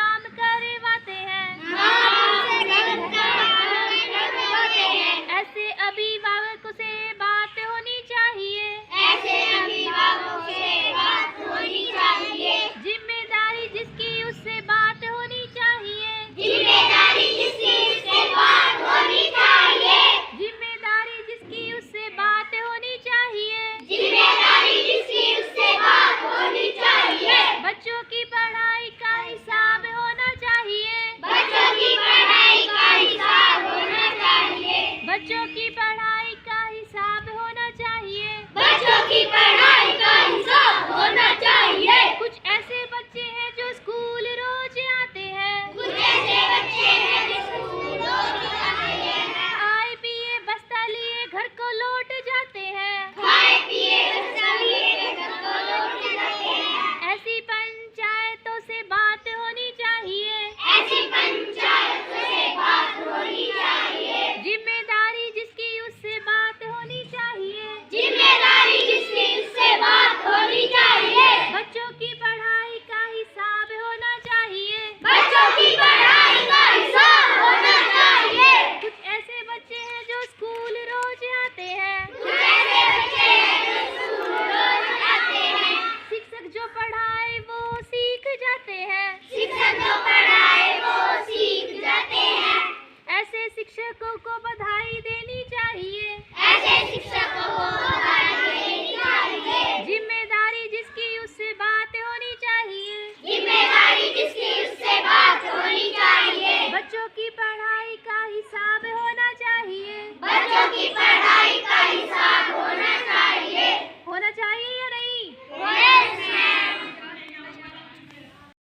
काम करवाते हैं। ऐसे अभिभावकों से बात होनी चाहिए। जिम्मेदारी जिसकी उससे बात होनी चाहिए। जिम्मेदारी जिसकी उससे बात होनी चाहिए। बच्चों की पढ़ाई का हिसाब होना चाहिए। बच्चों की पढ़ाई का हिसाब होना चाहिए। कुछ ऐसे बच्चे हैं जो स्कूल रोज आते हैं। खाए पिए बस्ता लिए घर को लौट जाते हैं। ऐसी पंचायतों से बात होनी चाहिए। जिम्मेदारी जिसकी उससे बात होनी चाहिए। बच्चों की पढ़ाई का हिसाब होना चाहिए। कुछ ऐसे बच्चे हैं जो स्कूल रोज आते हैं। शिक्षक जो पढ़ाए वो सीख जाते हैं। ऐसे शिक्षकों को बधाई देनी चाहिए। जिम्मेदारी जिसकी उससे बात होनी चाहिए। बच्चों की पढ़ाई का हिसाब होना चाहिए। होना चाहिए या नहीं?